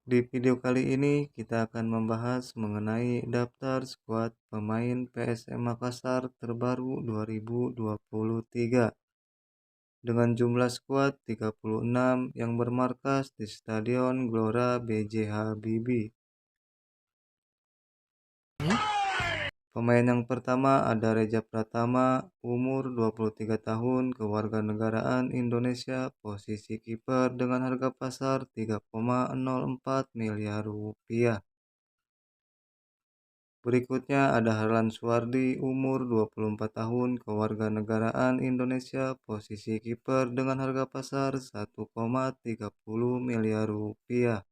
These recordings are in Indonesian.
Di video kali ini kita akan membahas mengenai daftar skuad pemain PSM Makassar terbaru 2023 dengan jumlah skuad 36 yang bermarkas di Stadion Gelora B.J. Habibie. Pemain yang pertama ada Reja Pratama, umur 23 tahun, kewarganegaraan Indonesia, posisi kiper dengan harga pasar 3,04 miliar rupiah. Berikutnya ada Harlan Suwardi, umur 24 tahun, kewarganegaraan Indonesia, posisi kiper dengan harga pasar 1,30 miliar rupiah.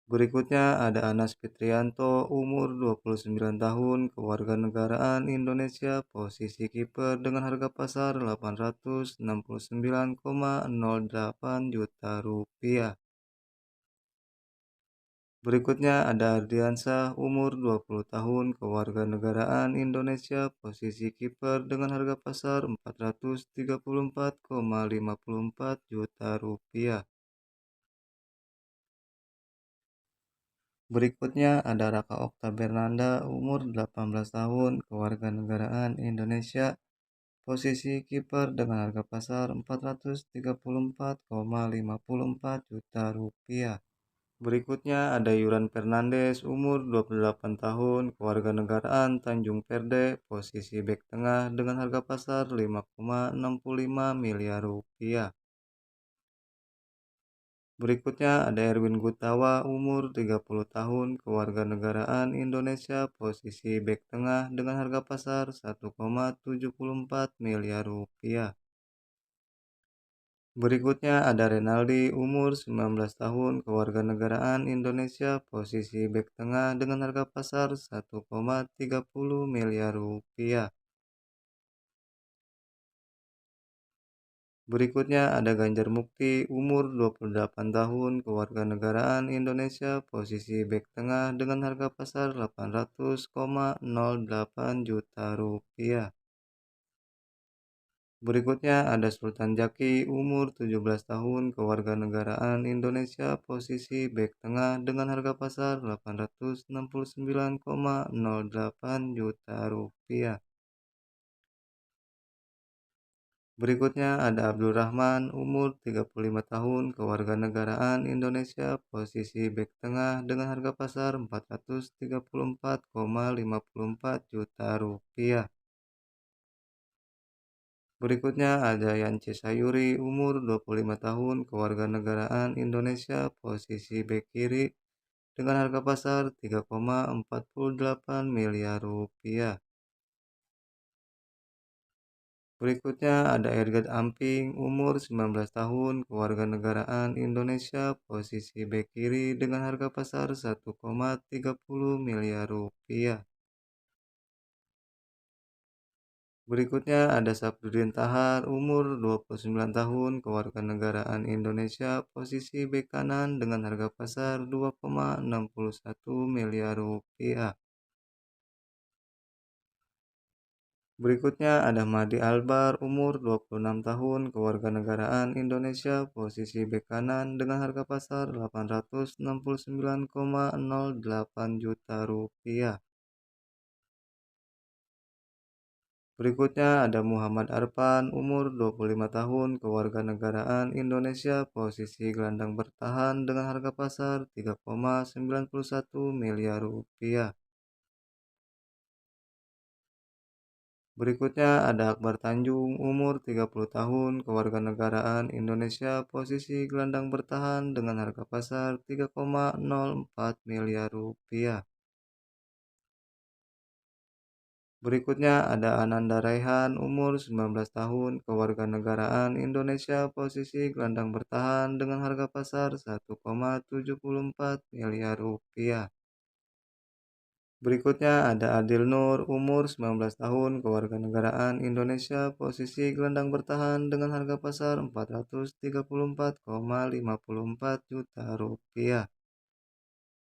Berikutnya ada Anas Fitrianto, umur 29 tahun, kewarganegaraan Indonesia, posisi kiper dengan harga pasar 869,08 juta rupiah. Berikutnya ada Ardiansah, umur 20 tahun, kewarganegaraan Indonesia, posisi kiper dengan harga pasar 434,54 juta rupiah. Berikutnya ada Raka Okta Bernanda, umur 18 tahun, kewarganegaraan Indonesia, posisi kiper dengan harga pasar 434,54 juta rupiah. Berikutnya ada Yuran Fernandes, umur 28 tahun, kewarganegaraan Tanjung Perde, posisi bek tengah dengan harga pasar 5,65 miliar rupiah. Berikutnya ada Erwin Gutawa, umur 30 tahun, kewarganegaraan Indonesia, posisi bek tengah dengan harga pasar 1,74 miliar rupiah. Berikutnya ada Renaldi, umur 19 tahun, kewarganegaraan Indonesia, posisi bek tengah dengan harga pasar 1,30 miliar rupiah. Berikutnya ada Ganjar Mukti, umur 28 tahun, kewarganegaraan Indonesia, posisi bek tengah dengan harga pasar 800,08 juta rupiah. Berikutnya ada Sultan Jaki, umur 17 tahun, kewarganegaraan Indonesia, posisi bek tengah dengan harga pasar 869,08 juta rupiah. Berikutnya ada Abdul Rahman, umur 35 tahun, kewarganegaraan Indonesia, posisi bek tengah dengan harga pasar 434,54 juta rupiah. Berikutnya ada Yance Sayuri, umur 25 tahun, kewarganegaraan Indonesia, posisi bek kiri dengan harga pasar 3,48 miliar rupiah. Berikutnya ada Ergat Amping, umur 19 tahun, kewarganegaraan Indonesia, posisi bek kiri dengan harga pasar 1,30 miliar rupiah. Berikutnya ada Sapdudin Tahar, umur 29 tahun, kewarganegaraan Indonesia, posisi bek kanan dengan harga pasar 2,61 miliar rupiah. Berikutnya ada Mahdi Albar, umur 26 tahun, kewarganegaraan Indonesia, posisi bek kanan dengan harga pasar 869,08 juta rupiah. Berikutnya ada Muhammad Arfan, umur 25 tahun, kewarganegaraan Indonesia, posisi gelandang bertahan dengan harga pasar 3,91 miliar rupiah. Berikutnya ada Akbar Tanjung, umur 30 tahun, kewarganegaraan Indonesia, posisi gelandang bertahan dengan harga pasar 3,04 miliar rupiah. Berikutnya ada Ananda Raihan, umur 19 tahun, kewarganegaraan Indonesia, posisi gelandang bertahan dengan harga pasar 1,74 miliar rupiah. Berikutnya ada Adil Nur, umur 19 tahun, kewarganegaraan Indonesia, posisi gelandang bertahan dengan harga pasar 434,54 juta rupiah.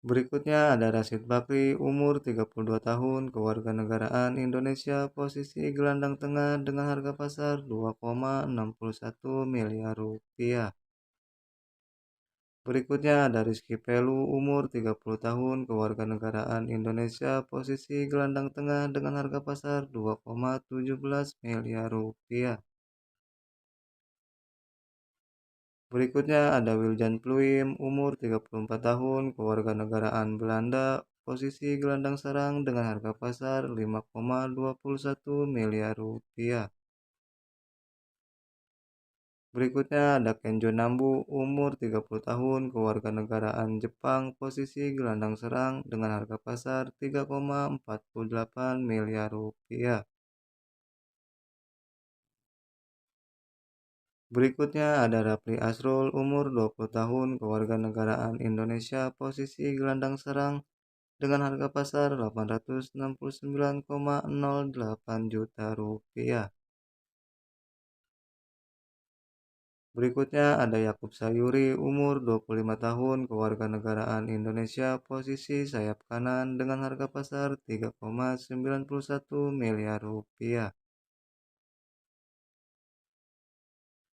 Berikutnya ada Rashid Bakri, umur 32 tahun, kewarganegaraan Indonesia, posisi gelandang tengah dengan harga pasar 2,61 miliar rupiah. Berikutnya ada Rizky Pelu, umur 30 tahun, kewarganegaraan Indonesia, posisi gelandang tengah dengan harga pasar 2,17 miliar rupiah. Berikutnya ada Wiljan Pluim, umur 34 tahun, kewarganegaraan Belanda, posisi gelandang serang dengan harga pasar 5,21 miliar rupiah. Berikutnya ada Kenjo Nambu, umur 30 tahun, kewarganegaraan Jepang, posisi gelandang serang dengan harga pasar 3,48 miliar rupiah. Berikutnya ada Rapli Asrul, umur 20 tahun, kewarganegaraan Indonesia, posisi gelandang serang dengan harga pasar 869,08 juta rupiah. Berikutnya ada Yakub Sayuri, umur 25 tahun, kewarganegaraan Indonesia, posisi sayap kanan dengan harga pasar 3,91 miliar rupiah.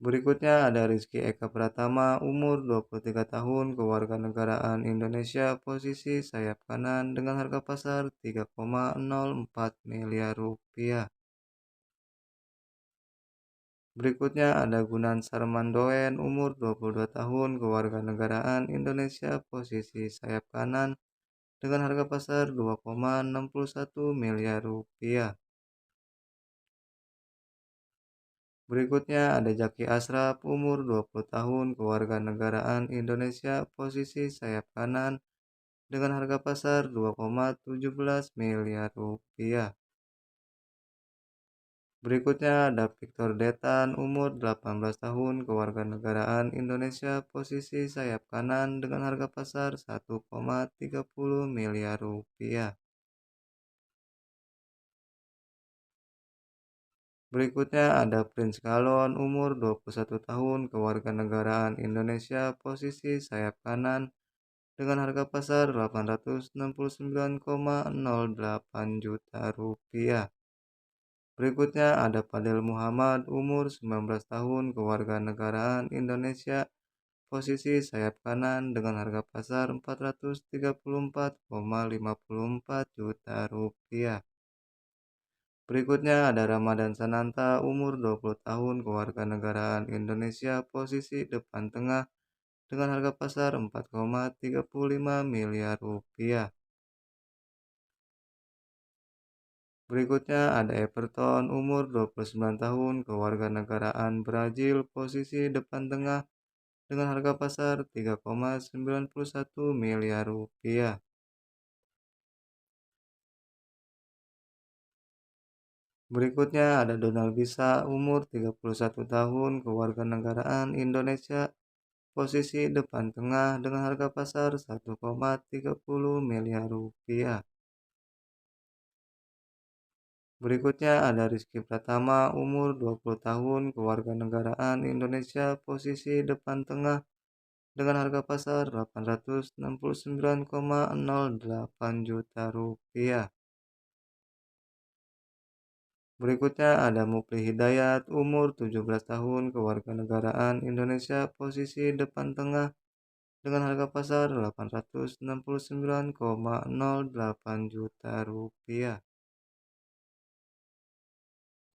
Berikutnya ada Rizky Eka Pratama, umur 23 tahun, kewarganegaraan Indonesia, posisi sayap kanan dengan harga pasar 3,04 miliar rupiah. Berikutnya ada Gunan Sarmandoen, umur 22 tahun, kewarganegaraan Indonesia, posisi sayap kanan dengan harga pasar 2,61 miliar rupiah. Berikutnya ada Jaki Asraf, umur 20 tahun, kewarganegaraan Indonesia, posisi sayap kanan dengan harga pasar 2,17 miliar rupiah. Berikutnya ada Victor Detan, umur 18 tahun, kewarganegaraan Indonesia, posisi sayap kanan dengan harga pasar 1,30 miliar rupiah. Berikutnya ada Prince Kalon, umur 21 tahun, kewarganegaraan Indonesia, posisi sayap kanan dengan harga pasar 869,08 juta rupiah. Berikutnya ada Fadil Muhammad, umur 19 tahun, kewarganegaraan Indonesia, posisi sayap kanan dengan harga pasar 434,54 juta rupiah. Berikutnya ada Ramadan Sananta, umur 20 tahun, kewarganegaraan Indonesia, posisi depan tengah dengan harga pasar 4,35 miliar rupiah. Berikutnya ada Everton, umur 29 tahun, kewarganegaraan Brazil, posisi depan tengah dengan harga pasar 3,91 miliar rupiah. Berikutnya ada Donald Bisa, umur 31 tahun, kewarganegaraan Indonesia, posisi depan tengah dengan harga pasar 1,30 miliar rupiah. Berikutnya ada Rizky Pratama, umur 20 tahun, kewarganegaraan Indonesia, posisi depan tengah dengan harga pasar 869,08 juta rupiah. Berikutnya ada Mupri Hidayat, umur 17 tahun, kewarganegaraan Indonesia, posisi depan tengah dengan harga pasar 869,08 juta rupiah.